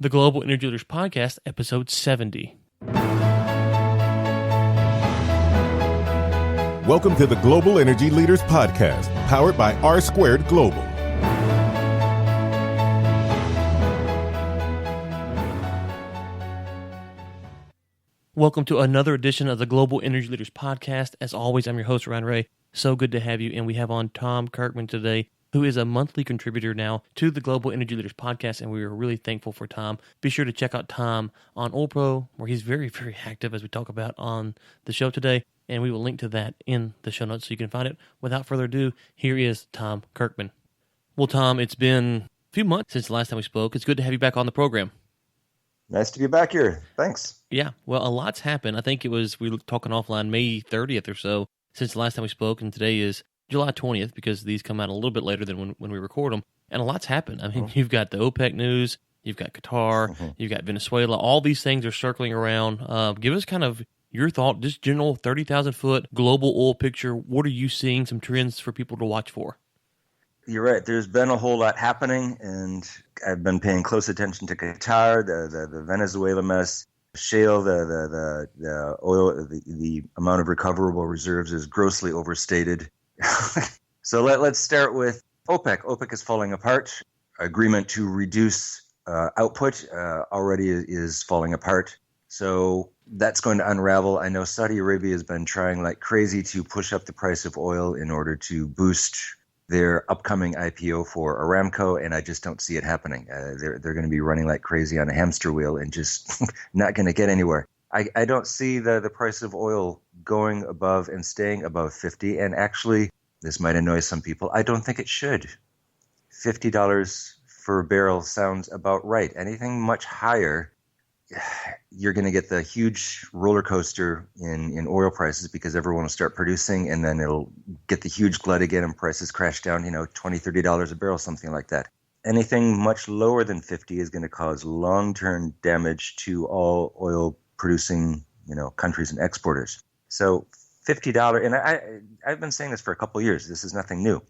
The Global Energy Leaders Podcast, episode 70. Welcome to the Global Energy Leaders Podcast, powered by R Squared Global. Welcome to another edition of the Global Energy Leaders Podcast. As always, I'm your host, Ryan Ray. So good to have you. And we have on Tom Kirkman today, who is a monthly contributor now to the Global Energy Leaders Podcast, and we are really thankful for Tom. Be sure to check out Tom on OilPro, where he's very, very active, as we talk about on the show today, and we will link to that in the show notes so you can find it. Without further ado, here is Tom Kirkman. Well, Tom, it's been a few months since the last time we spoke. It's good to have you back on the program. Nice to be back here. Thanks. Yeah, well, a lot's happened. I think we were talking offline May 30th or so since the last time we spoke, and today is July 20th, because these come out a little bit later than when we record them. And a lot's happened. I mean, You've got the OPEC news, you've got Qatar, you've got Venezuela. All these things are circling around. Give us kind of your thought, just general 30,000-foot global oil picture. What are you seeing, some trends for people to watch for? You're right. There's been a whole lot happening, and I've been paying close attention to Qatar, the Venezuela mess, shale, the oil, the amount of recoverable reserves is grossly overstated. So let's start with OPEC. OPEC is falling apart. Agreement to reduce output already is falling apart. So that's going to unravel. I know Saudi Arabia has been trying like crazy to push up the price of oil in order to boost their upcoming IPO for Aramco, and I just don't see it happening. They're going to be running like crazy on a hamster wheel and just not going to get anywhere. I don't see the price of oil going above and staying above 50. And actually, this might annoy some people, I don't think it should. $50 for a barrel sounds about right. Anything much higher, you're going to get the huge roller coaster in oil prices because everyone will start producing, and then it'll get the huge glut again and prices crash down, $20, $30 a barrel, something like that. Anything much lower than 50 is going to cause long-term damage to all oil producing, countries and exporters. So $50, and I've been saying this for a couple of years. This is nothing new.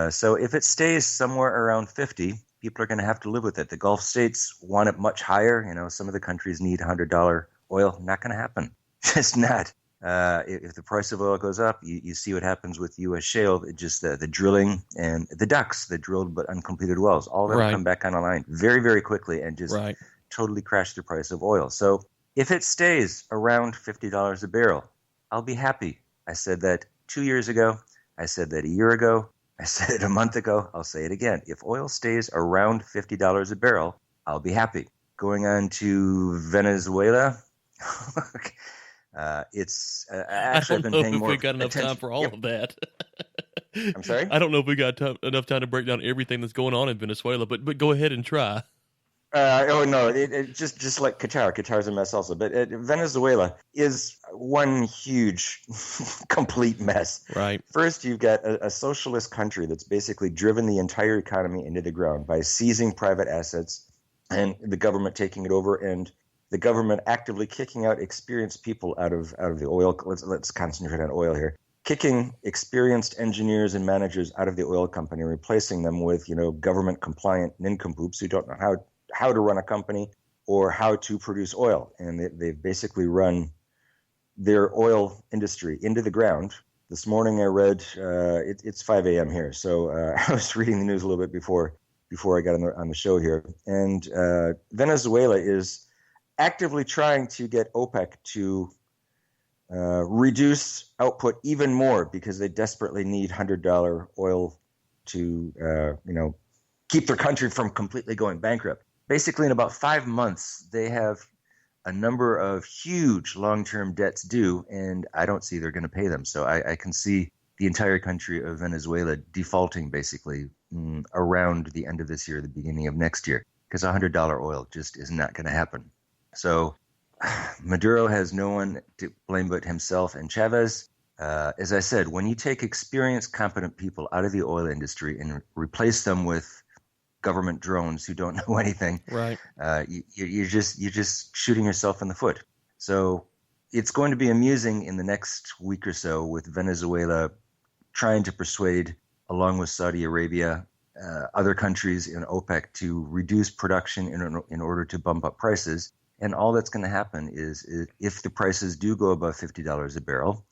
So if it stays somewhere around 50, people are going to have to live with it. The Gulf states want it much higher. Some of the countries need $100 oil. Not going to happen. Just not. If the price of oil goes up, you see what happens with U.S. shale. It just the drilling and the DUCs, the drilled but uncompleted wells, all of them come back online very, very quickly and just totally crash the price of oil. So if it stays around $50 a barrel, I'll be happy. I said that 2 years ago. I said that a year ago. I said it a month ago. I'll say it again. If oil stays around $50 a barrel, I'll be happy. Going on to Venezuela. It's actually I've been paying more. I don't know if we got enough time for all of that. I'm sorry? I don't know if we got enough time to break down everything that's going on in Venezuela, but go ahead and try. It just like Qatar. Qatar's a mess also. But Venezuela is one huge, complete mess. Right. First, you've got a socialist country that's basically driven the entire economy into the ground by seizing private assets and the government taking it over, and the government actively kicking out experienced people out of the oil. Let's concentrate on oil here. Kicking experienced engineers and managers out of the oil company, replacing them with government-compliant nincompoops who don't know how to run a company or how to produce oil. And they've basically run their oil industry into the ground. This morning I read, it's 5 a.m. here, so I was reading the news a little bit before I got on the show here. And Venezuela is actively trying to get OPEC to reduce output even more because they desperately need $100 oil to keep their country from completely going bankrupt. Basically, in about 5 months, they have a number of huge long-term debts due, and I don't see they're going to pay them. So I can see the entire country of Venezuela defaulting basically around the end of this year, the beginning of next year, because $100 oil just is not going to happen. So Maduro has no one to blame but himself and Chavez. As I said, when you take experienced, competent people out of the oil industry and replace them with government drones who don't know anything, right? You're just shooting yourself in the foot. So it's going to be amusing in the next week or so with Venezuela trying to persuade, along with Saudi Arabia, other countries in OPEC to reduce production in order to bump up prices. And all that's going to happen is if the prices do go above $50 a barrel,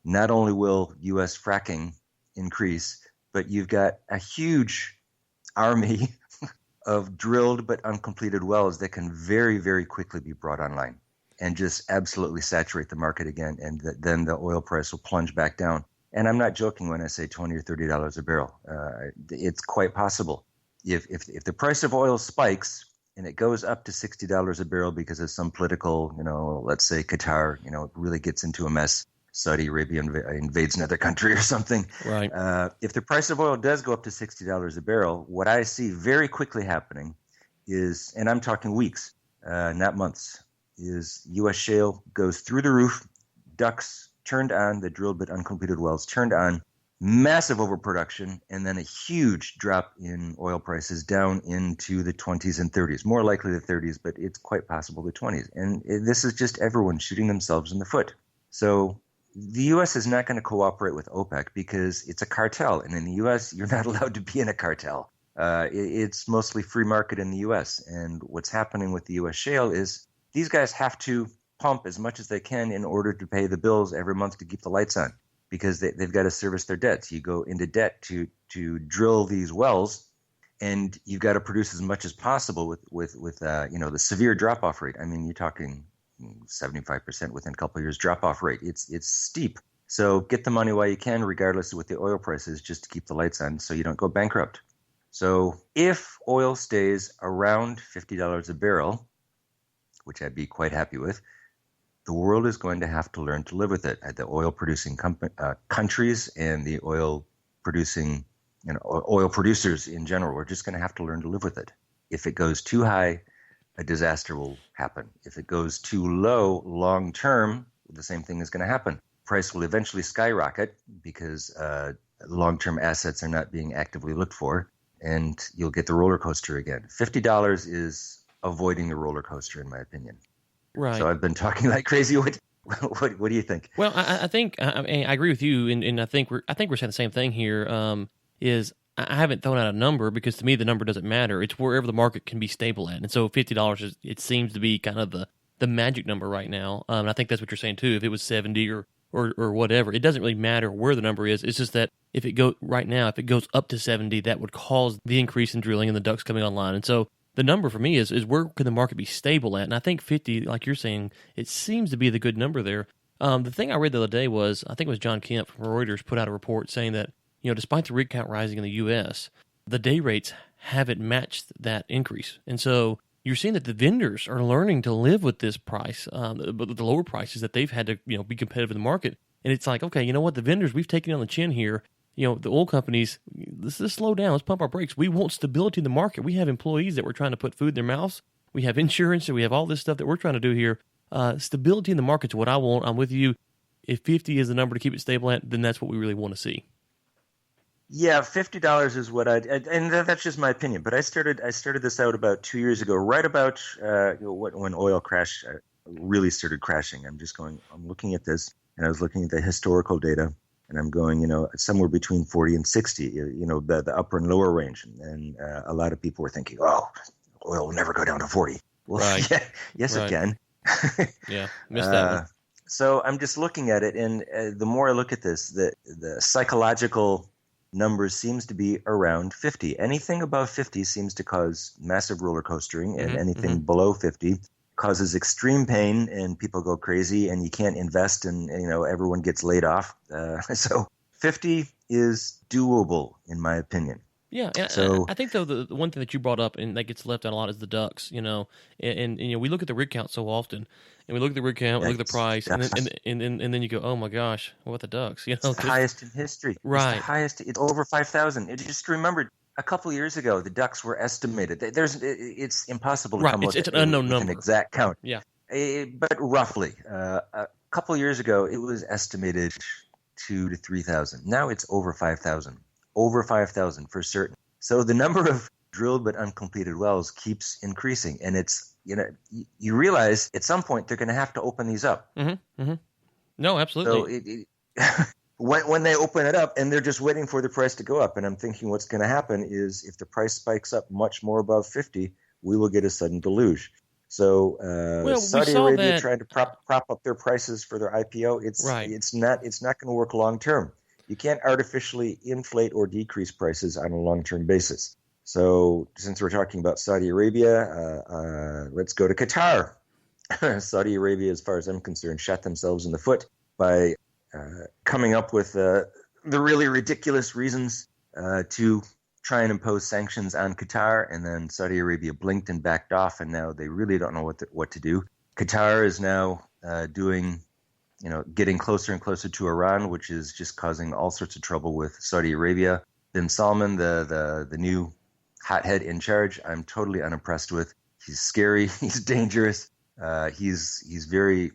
not only will U.S. fracking increase, but you've got a huge army of drilled but uncompleted wells that can very, very quickly be brought online and just absolutely saturate the market again. And then the oil price will plunge back down. And I'm not joking when I say $20 or $30 a barrel. It's quite possible. If the price of oil spikes and it goes up to $60 a barrel because of some political, let's say Qatar, it really gets into a mess. Saudi Arabia invades another country or something. Right. If the price of oil does go up to $60 a barrel, what I see very quickly happening is, and I'm talking weeks, not months, is U.S. shale goes through the roof, DUCs turned on, the drilled but uncompleted wells turned on, massive overproduction, and then a huge drop in oil prices down into the 20s and 30s, more likely the 30s, but it's quite possible the 20s. And this is just everyone shooting themselves in the foot. So the U.S. is not going to cooperate with OPEC because it's a cartel. And in the U.S., you're not allowed to be in a cartel. It's mostly free market in the U.S. And what's happening with the U.S. shale is these guys have to pump as much as they can in order to pay the bills every month to keep the lights on because they've got to service their debts. You go into debt to drill these wells, and you've got to produce as much as possible with the severe drop-off rate. I mean, you're talking 75% within a couple of years drop-off rate. It's steep. So get the money while you can, regardless of what the oil price is, just to keep the lights on so you don't go bankrupt. So if oil stays around $50 a barrel, which I'd be quite happy with, the world is going to have to learn to live with it. The oil-producing countries and the oil-producing, oil producers in general, we're just going to have to learn to live with it. If it goes too high, a disaster will happen. If it goes too low long term, the same thing is going to happen. Price will eventually skyrocket because long-term assets are not being actively looked for, and you'll get the roller coaster again. $50 is avoiding the roller coaster, in my opinion. Right. So I've been talking like crazy. What do you think? Well, I think I agree with you, and I think we're saying the same thing here. Is I haven't thrown out a number because to me the number doesn't matter. It's wherever the market can be stable at, and so $50 it seems to be kind of the magic number right now. And I think that's what you're saying too. If it was 70 or whatever, it doesn't really matter where the number is. It's just that if it goes up to 70, that would cause the increase in drilling and the DUCs coming online. And so the number for me is where can the market be stable at? And I think 50, like you're saying, it seems to be the good number there. The thing I read the other day was, I think it was John Kemp from Reuters put out a report saying that, despite the rig count rising in the U.S., the day rates haven't matched that increase. And so you're seeing that the vendors are learning to live with this price, the lower prices that they've had to, be competitive in the market. And it's like, okay, you know what? The vendors, we've taken it on the chin here. The oil companies, let's slow down. Let's pump our brakes. We want stability in the market. We have employees that we're trying to put food in their mouths. We have insurance, and we have all this stuff that we're trying to do here. Stability in the market's what I want. I'm with you. If 50 is the number to keep it stable at, then that's what we really want to see. Yeah, $50 is what and that's just my opinion. But I started this out about 2 years ago, right about when oil crash really started crashing. I'm looking at this, and I was looking at the historical data. And I'm going, somewhere between 40 and 60, the upper and lower range. And a lot of people were thinking, oh, oil will never go down to 40. Well, right. Yeah, yes, right. It can. Yeah, missed that one. So I'm just looking at it, and the more I look at this, the psychological numbers seems to be around 50. Anything above 50 seems to cause massive roller coastering, and anything below 50 causes extreme pain, and people go crazy, and you can't invest, and everyone gets laid off. So 50 is doable, in my opinion. Yeah, and so I think though the one thing that you brought up and that gets left out a lot is the DUCs. And we look at the rig count so often, and we look at the rig count, we look at the price, and then you go, oh my gosh, what the DUCs? It's the highest in history. Right, it's the highest. It's over 5,000. Just remembered. A couple years ago, the DUCs were estimated. It's impossible to come up with an unknown number, an exact count. Yeah, but roughly, a couple years ago, it was estimated 2,000 to 3,000. Now it's over 5,000. Over 5,000 for certain. So the number of drilled but uncompleted wells keeps increasing, and it's you realize at some point they're going to have to open these up. Mm-hmm. Mm-hmm. No, absolutely. So when they open it up, and they're just waiting for the price to go up. And I'm thinking what's going to happen is if the price spikes up much more above 50, we will get a sudden deluge. So Saudi Arabia trying to prop up their prices for their IPO, it's not going to work long term. You can't artificially inflate or decrease prices on a long term basis. So since we're talking about Saudi Arabia, let's go to Qatar. Saudi Arabia, as far as I'm concerned, shot themselves in the foot by coming up with the really ridiculous reasons to try and impose sanctions on Qatar, and then Saudi Arabia blinked and backed off, and now they really don't know what to do. Qatar is now getting closer and closer to Iran, which is just causing all sorts of trouble with Saudi Arabia. Bin Salman, the new hothead in charge, I'm totally unimpressed with. He's scary. He's dangerous. He's very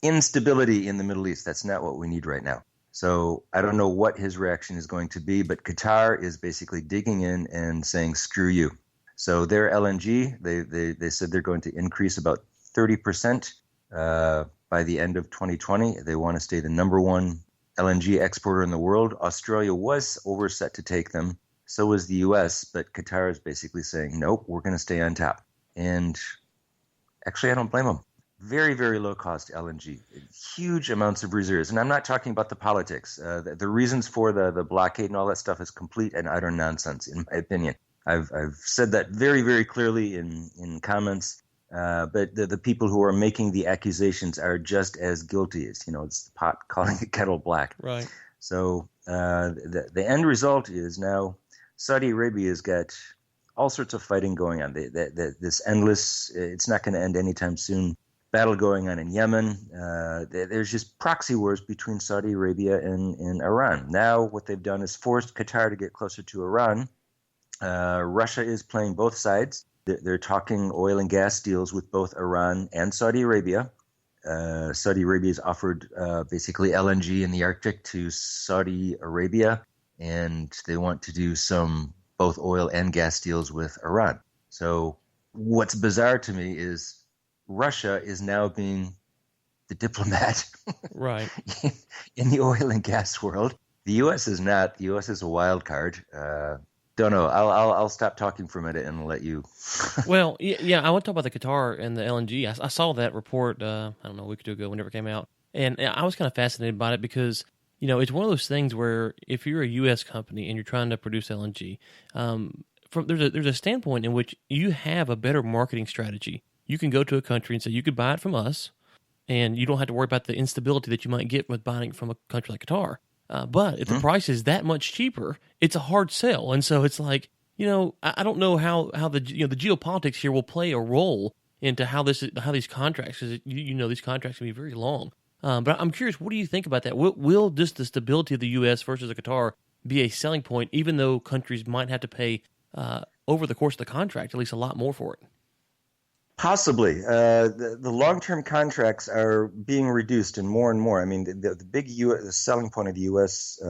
instability in the Middle East. That's not what we need right now. So I don't know what his reaction is going to be, but Qatar is basically digging in and saying, screw you. So their LNG, they said they're going to increase about 30% by the end of 2020. They want to stay the number one LNG exporter in the world. Australia was overset to take them. So was the U.S., but Qatar is basically saying, nope, we're going to stay on top. And actually, I don't blame them. Very, very low-cost LNG, huge amounts of reserves. And I'm not talking about the politics. The reasons for the blockade and all that stuff is complete and utter nonsense, in my opinion. I've said that very, very clearly in comments. But the people who are making the accusations are just as guilty. It's the pot calling the kettle black. Right. So the end result is now Saudi Arabia has got all sorts of fighting going on. This endless, it's not going to end anytime soon, battle going on in Yemen. There's just proxy wars between Saudi Arabia and Iran. Now what they've done is forced Qatar to get closer to Iran. Russia is playing both sides. They're talking oil and gas deals with both Iran and Saudi Arabia. Saudi Arabia has offered basically LNG in the Arctic to Saudi Arabia, and they want to do some both oil and gas deals with Iran. So what's bizarre to me is Russia is now being the diplomat right in the oil and gas world. The U.S. is not. The U.S. is a wild card. Don't know. I'll stop talking for a minute and let you. Well, yeah, I want to talk about the Qatar and the LNG. I saw that report, I don't know, a week or two ago, whenever it came out. And I was kind of fascinated by it because, it's one of those things where if you're a U.S. company and you're trying to produce LNG, there's a standpoint in which you have a better marketing strategy. You can go to a country and say, you could buy it from us, and you don't have to worry about the instability that you might get with buying it from a country like Qatar. But if the price is that much cheaper, it's a hard sell. And so it's like, I don't know how the geopolitics here will play a role into how these contracts, because these contracts can be very long. But I'm curious, what do you think about that? Will just the stability of the U.S. versus the Qatar be a selling point, even though countries might have to pay over the course of the contract at least a lot more for it? Possibly. The long-term contracts are being reduced and more. I mean, the big the selling point of the U.S.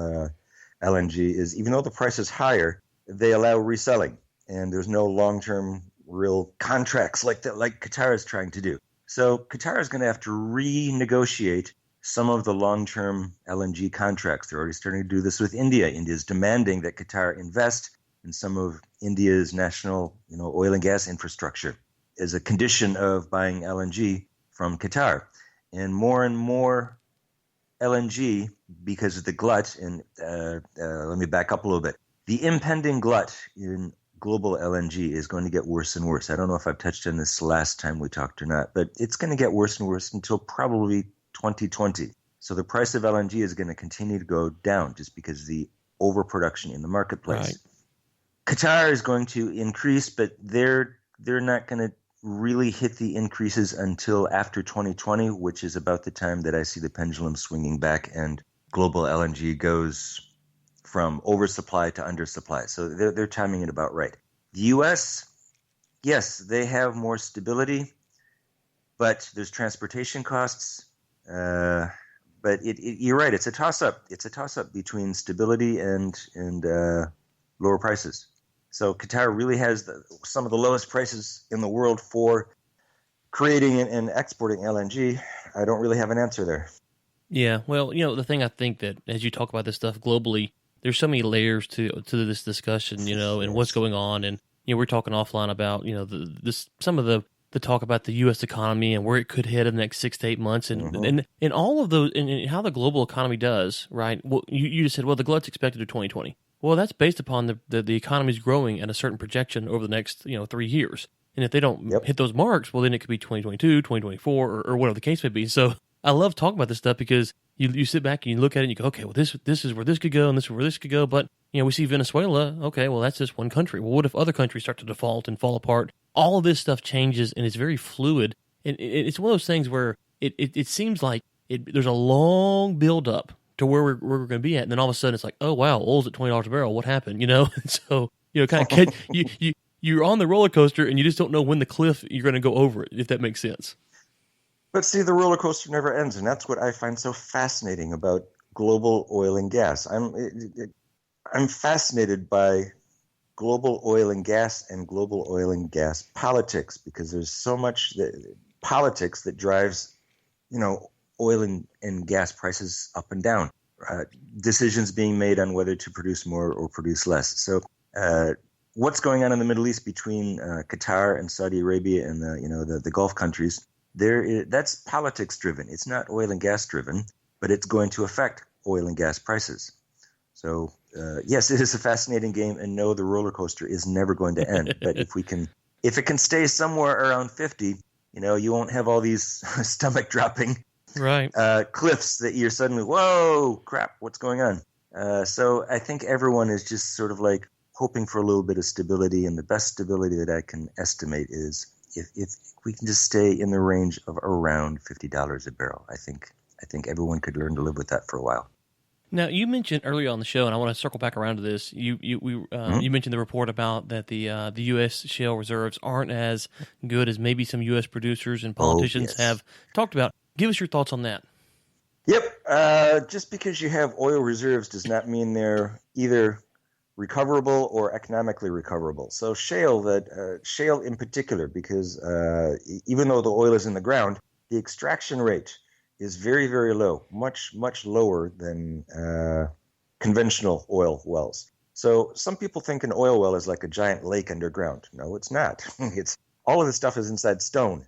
LNG is even though the price is higher, they allow reselling, and there's no long-term real contracts like Qatar is trying to do. So Qatar is going to have to renegotiate some of the long-term LNG contracts. They're already starting to do this with India. India is demanding that Qatar invest in some of India's national, oil and gas infrastructure as a condition of buying LNG from Qatar. And more LNG, because of the glut, and let me back up a little bit. The impending glut in global LNG is going to get worse and worse. I don't know if I've touched on this last time we talked or not, but it's going to get worse and worse until probably 2020. So the price of LNG is going to continue to go down just because of the overproduction in the marketplace. Right. Qatar is going to increase, but they're not going to really hit the increases until after 2020, which is about the time that I see the pendulum swinging back and global LNG goes from oversupply to undersupply. So they're timing it about right. The U.S., yes, they have more stability, but there's transportation costs. But you're right. It's a toss-up. It's a toss-up between stability and lower prices. So Qatar really has some of the lowest prices in the world for creating and exporting LNG. I don't really have an answer there. Yeah, well, the thing I think that as you talk about this stuff globally, there's so many layers to this discussion, and what's Yes. going on, and we're talking offline about some of the talk about the U.S. economy and where it could head in the next 6 to 8 months, and all of those, and how the global economy does, right? Well, you just said, well, the glut expected to 2020. Well, that's based upon the economy's growing at a certain projection over the next 3 years, and if they don't Yep. hit those marks, well, then it could be 2022, 2024, or whatever the case may be. So I love talking about this stuff because you sit back and you look at it and you go, okay, well, this is where this could go and this is where this could go. But, we see Venezuela. Okay, well, that's just one country. Well, what if other countries start to default and fall apart? All of this stuff changes and it's very fluid. And it's one of those things where it seems like there's a long build up to where we're going to be at. And then all of a sudden it's like, oh, wow, oil's at $20 a barrel. What happened? And so, kind of you're on the roller coaster and you just don't know when the cliff you're going to go over it, if that makes sense. But see, the roller coaster never ends, and that's what I find so fascinating about global oil and gas. I'm fascinated by global oil and gas and global oil and gas politics, because there's so much politics that drives, oil and gas prices up and down. Decisions being made on whether to produce more or produce less. So, what's going on in the Middle East between Qatar and Saudi Arabia and the Gulf countries? That's politics driven. It's not oil and gas driven, but it's going to affect oil and gas prices. So yes, it is a fascinating game, and no, the roller coaster is never going to end. But if it can stay somewhere around 50, you won't have all these stomach dropping cliffs that you're suddenly, whoa, crap, what's going on? So I think everyone is just sort of like hoping for a little bit of stability, and the best stability that I can estimate is if we can just stay in the range of around $50 a barrel. I think everyone could learn to live with that for a while. Now, you mentioned earlier on the show, and I want to circle back around to this. You mentioned the report about that the U.S. shale reserves aren't as good as maybe some U.S. producers and politicians have talked about. Give us your thoughts on that. Yep. Just because you have oil reserves does not mean they're either recoverable or economically recoverable. So shale in particular, because even though the oil is in the ground, the extraction rate is very, very low, much, much lower than conventional oil wells. So some people think an oil well is like a giant lake underground. No, it's not. It's all of the stuff is inside stone.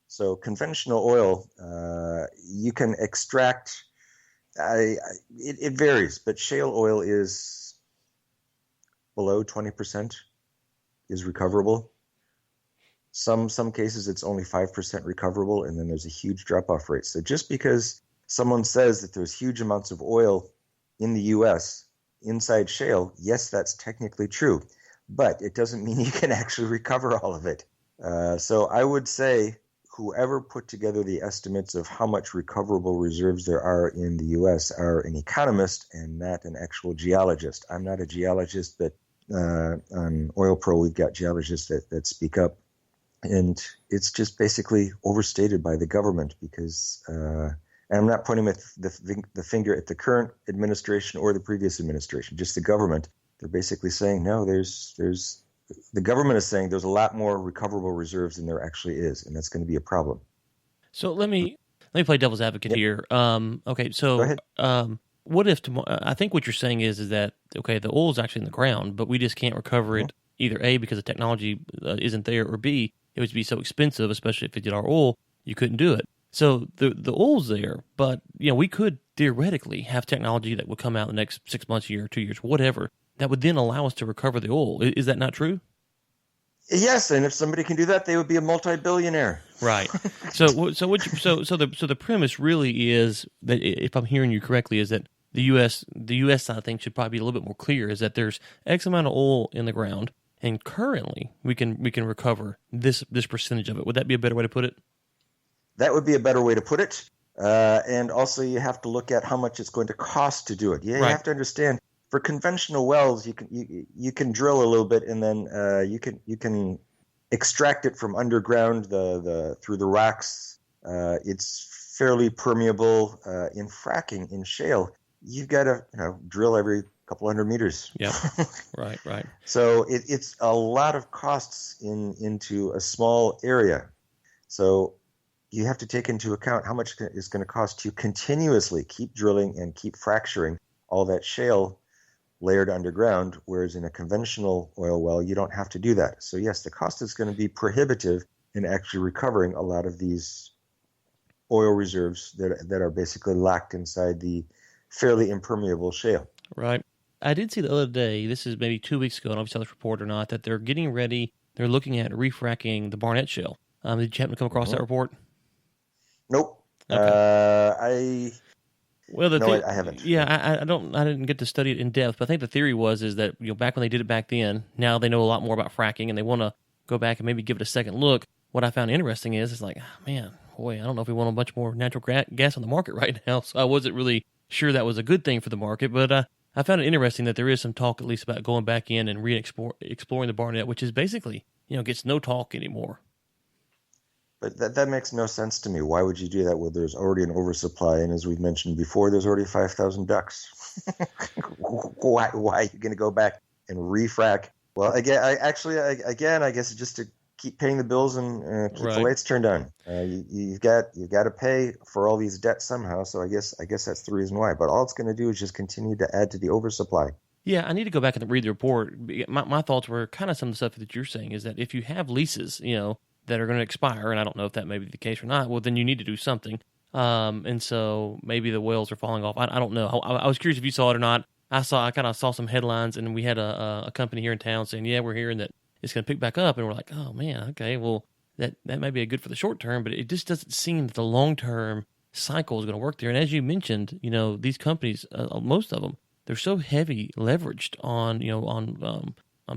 So conventional oil, you can extract. It varies, but shale oil is below 20% is recoverable. Some cases it's only 5% recoverable, and then there's a huge drop-off rate. So just because someone says that there's huge amounts of oil in the U.S. inside shale, yes, that's technically true, but it doesn't mean you can actually recover all of it. So I would say whoever put together the estimates of how much recoverable reserves there are in the U.S. are an economist and not an actual geologist. I'm not a geologist, but on OilPro, we've got geologists that speak up. And it's just basically overstated by the government because, and I'm not pointing the finger at the current administration or the previous administration, just the government. They're basically saying, no, the government is saying there's a lot more recoverable reserves than there actually is, and that's going to be a problem. So let me play devil's advocate here. Okay, so Go ahead. What if I think what you're saying is that, okay, the oil is actually in the ground, but we just can't recover it either A, because the technology isn't there, or B, it would be so expensive, especially at $50 oil, you couldn't do it. So the oil's there, but we could theoretically have technology that would come out in the next 6 months, a year, 2 years, whatever, that would then allow us to recover the oil. Is that not true? Yes, and if somebody can do that, they would be a multi-billionaire. Right. So the premise really is that, if I'm hearing you correctly, is that the U.S. side of things should probably be a little bit more clear, is that there's X amount of oil in the ground, and currently we can recover this percentage of it. Would that be a better way to put it? That would be a better way to put it. And also, you have to look at how much it's going to cost to do it. You have to understand, for conventional wells, you can drill a little bit, and then you can extract it from underground through the rocks. It's fairly permeable. In fracking, in shale, you've got to drill every couple hundred meters. Yeah, right. So it's a lot of costs into a small area. So you have to take into account how much it's going to cost to continuously keep drilling and keep fracturing all that shale layered underground, whereas in a conventional oil well, you don't have to do that. So yes, the cost is going to be prohibitive in actually recovering a lot of these oil reserves that are basically locked inside the fairly impermeable shale. Right. I did see the other day, this is maybe 2 weeks ago, I don't know if you saw this report or not, that they're getting ready, they're looking at refracking the Barnett Shale. Did you happen to come across that report? Nope. Okay. I haven't. Yeah, I didn't get to study it in depth, but I think the theory is that back when they did it back then, now they know a lot more about fracking and they want to go back and maybe give it a second look. What I found interesting is it's like, man, boy, I don't know if we want a bunch more natural gas on the market right now. So I wasn't really sure that was a good thing for the market, but I found it interesting that there is some talk at least about going back in and exploring the Barnett, which is basically, gets no talk anymore. But that makes no sense to me. Why would you do that where there's already an oversupply? And as we've mentioned before, there's already 5,000 ducks. Why are you going to go back and refrac? Well, I guess just to keep paying the bills and keep the lights turned on. You've got to pay for all these debts somehow. So I guess that's the reason why. But all it's going to do is just continue to add to the oversupply. Yeah, I need to go back and read the report. My thoughts were kind of some of the stuff that you're saying is that if you have leases, that are going to expire, and I don't know if that may be the case or not, well, then you need to do something. And so maybe the wells are falling off. I don't know. I was curious if you saw it or not. I kind of saw some headlines, and we had a company here in town saying, yeah, we're hearing that it's going to pick back up, and we're like, oh, man, okay, well, that may be good for the short term, but it just doesn't seem that the long-term cycle is going to work there. And as you mentioned, these companies, most of them, they're so heavy leveraged on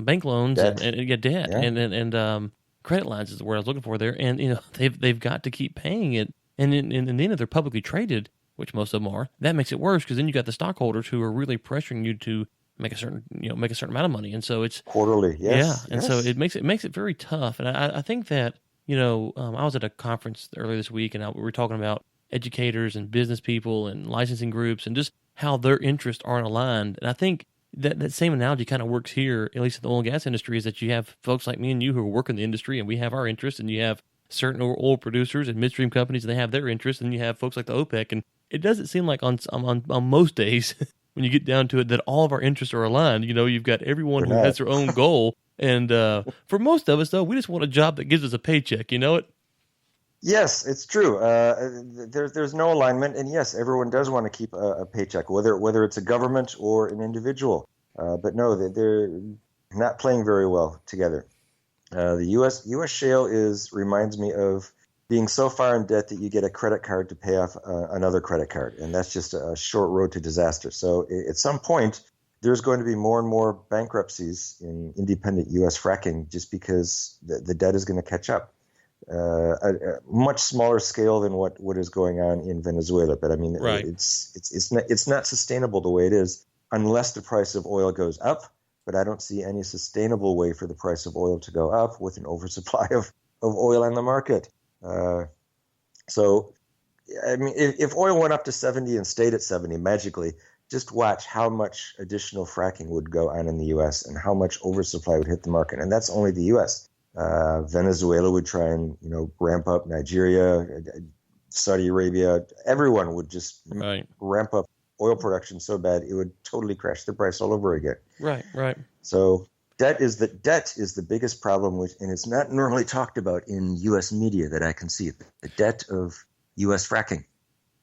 bank loans debt. and debt Yeah. and credit lines is the word I was looking for there, and they've got to keep paying it, and in the end, if they're publicly traded, which most of them are, that makes it worse because then you got the stockholders who are really pressuring you to make a certain amount of money, and so it's quarterly, yes, yeah, and so it makes it very tough, and I think that I was at a conference earlier this week, and we were talking about educators and business people and licensing groups and just how their interests aren't aligned, and I think that same analogy kind of works here, at least in the oil and gas industry, is that you have folks like me and you who work in the industry, and we have our interests, and you have certain oil producers and midstream companies, and they have their interests, and you have folks like the OPEC, and it doesn't seem like on most days when you get down to it that all of our interests are aligned. You've got everyone who has their own goal, and for most of us, though, we just want a job that gives us a paycheck. You know it? Yes, it's true. There's no alignment, and yes, everyone does want to keep a paycheck, whether it's a government or an individual. But no, they're not playing very well together. The U.S. shale reminds me of being so far in debt that you get a credit card to pay off another credit card, and that's just a short road to disaster. So at some point, there's going to be more and more bankruptcies in independent U.S. fracking just because the debt is going to catch up. A much smaller scale than what is going on in Venezuela, but I mean, it's not sustainable the way it is unless the price of oil goes up. But I don't see any sustainable way for the price of oil to go up with an oversupply of oil on the market. So, I mean, if oil went up to 70 and stayed at 70 magically, just watch how much additional fracking would go on in the U.S. and how much oversupply would hit the market, and that's only the U.S. Venezuela would try and ramp up. Nigeria, Saudi Arabia, everyone would just ramp up oil production so bad it would totally crash the price all over again. Right. So debt is the biggest problem, and it's not normally talked about in U.S. media that I can see. The debt of U.S. fracking.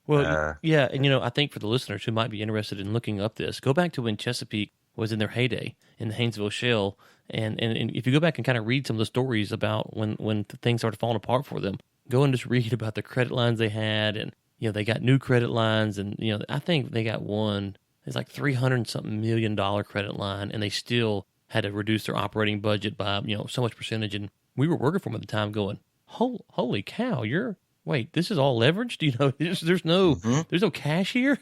Well, yeah, and I think for the listeners who might be interested in looking up this, go back to when Chesapeake was in their heyday in the Haynesville Shale. And if you go back and kind of read some of the stories about when things started falling apart for them, go and just read about the credit lines they had, and they got new credit lines, and I think they got one. It's like $300-something million credit line, and they still had to reduce their operating budget by so much percentage. And we were working for them at the time, going, holy cow, this is all leveraged. There's no cash here,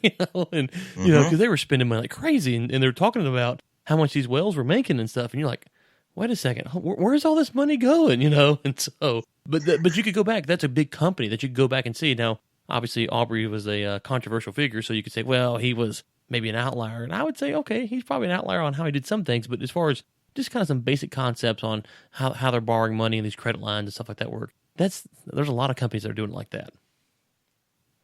and because they were spending money like crazy, and they're talking about how much these wells were making and stuff, and you're like, wait a second, where's all this money going? And so, but you could go back. That's a big company that you could go back and see. Now, obviously, Aubrey was a controversial figure, so you could say, well, he was maybe an outlier, and I would say, okay, he's probably an outlier on how he did some things, but as far as just kind of some basic concepts on how they're borrowing money and these credit lines and stuff like that work, there's a lot of companies that are doing it like that.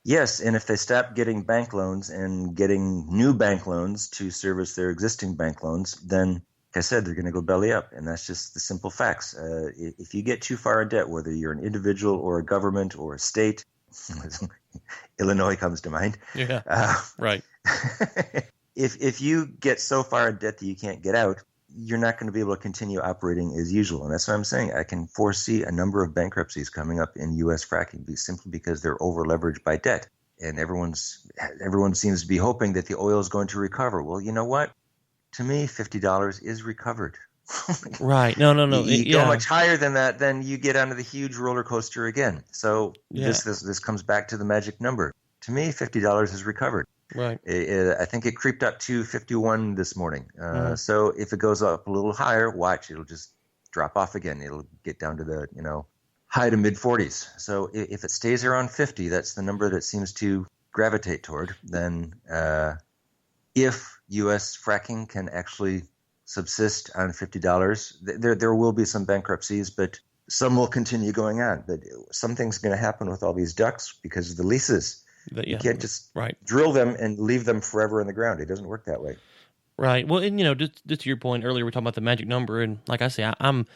Yes, and if they stop getting bank loans and getting new bank loans to service their existing bank loans, then, like I said, they're going to go belly up, and that's just the simple facts. If you get too far in debt, whether you're an individual or a government or a state, Illinois comes to mind. Yeah, right. If you get so far in debt that you can't get out, you're not going to be able to continue operating as usual. And that's what I'm saying. I can foresee a number of bankruptcies coming up in U.S. fracking simply because they're over-leveraged by debt. And everyone seems to be hoping that the oil is going to recover. Well, you know what? To me, $50 is recovered. Right. No. You go much higher than that, then you get onto the huge roller coaster again. So this comes back to the magic number. To me, $50 is recovered. Right. I think it creeped up to 51 this morning. So if it goes up a little higher, watch, it'll just drop off again. It'll get down to the, high to mid 40s. So if it stays around 50, that's the number that seems to gravitate toward. Then if U.S. fracking can actually subsist on $50, there will be some bankruptcies, but some will continue going on. But something's going to happen with all these ducts because of the leases. You can't just drill them and leave them forever in the ground. It doesn't work that way. Right. Well, and just to your point earlier, we were talking about the magic number, and like I say, I don't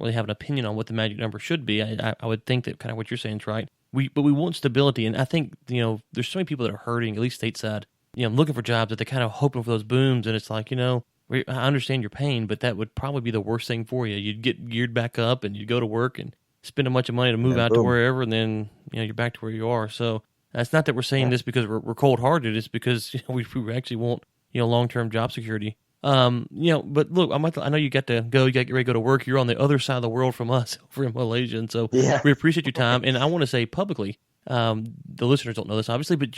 really have an opinion on what the magic number should be. I would think that kind of what you're saying is right. But we want stability, and I think there's so many people that are hurting, at least stateside. Looking for jobs that they're kind of hoping for those booms, and it's like I understand your pain, but that would probably be the worst thing for you. You'd get geared back up, and you'd go to work and spend a bunch of money to move out to wherever, and then you're back to where you are. So. It's not that we're saying this because we're cold-hearted. It's because we actually want long-term job security. But look, I know you got to go. You got to get ready to go to work. You're on the other side of the world from us over in Malaysia, and so we appreciate your time. And I want to say publicly, the listeners don't know this obviously, but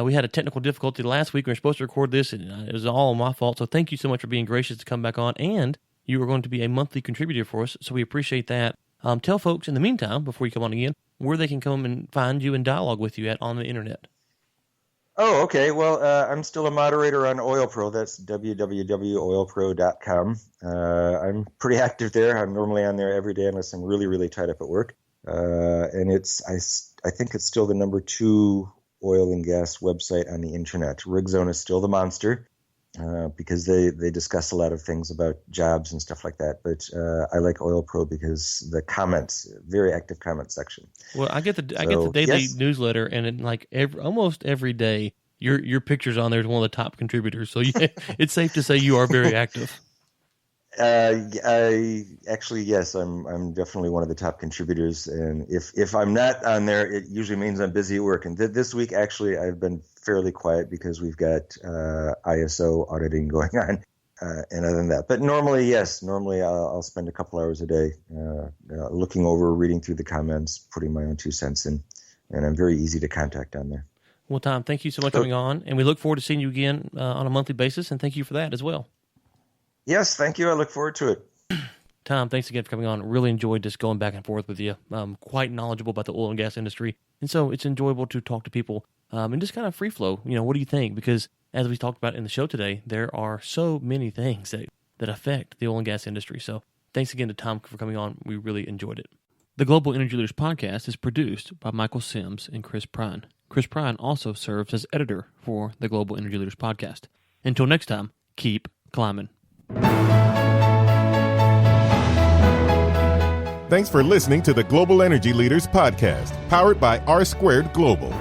we had a technical difficulty last week. We were supposed to record this, and it was all my fault. So thank you so much for being gracious to come back on. And you are going to be a monthly contributor for us, so we appreciate that. Tell folks in the meantime, before you come on again, where they can come and find you and dialogue with you on the internet. Oh, okay. Well, I'm still a moderator on OilPro. That's www.oilpro.com. I'm pretty active there. I'm normally on there every day unless I'm really, really tied up at work. And I think it's still the number 2 oil and gas website on the internet. RigZone is still the monster. Because they discuss a lot of things about jobs and stuff like that. But I like OilPro because the comments, very active comment section. Well, I get the daily newsletter, and almost every day, your picture's on there as one of the top contributors. So it's safe to say you are very active. Yes, I'm definitely one of the top contributors, and if I'm not on there, it usually means I'm busy at work. And this week, actually, I've been fairly quiet because we've got ISO auditing going on, and other than that. But normally I'll spend a couple hours a day looking over, reading through the comments, putting my own 2 cents in, and I'm very easy to contact on there. Well, Tom, thank you so much for coming on, and we look forward to seeing you again on a monthly basis, and thank you for that as well. Yes, thank you. I look forward to it. Tom, thanks again for coming on. Really enjoyed just going back and forth with you. Quite knowledgeable about the oil and gas industry. And so it's enjoyable to talk to people and just kind of free flow. What do you think? Because as we talked about in the show today, there are so many things that affect the oil and gas industry. So thanks again to Tom for coming on. We really enjoyed it. The Global Energy Leaders podcast is produced by Michael Sims and Chris Prine. Chris Prine also serves as editor for the Global Energy Leaders podcast. Until next time, keep climbing. Thanks for listening to the Global Energy Leaders podcast, powered by R Squared Global.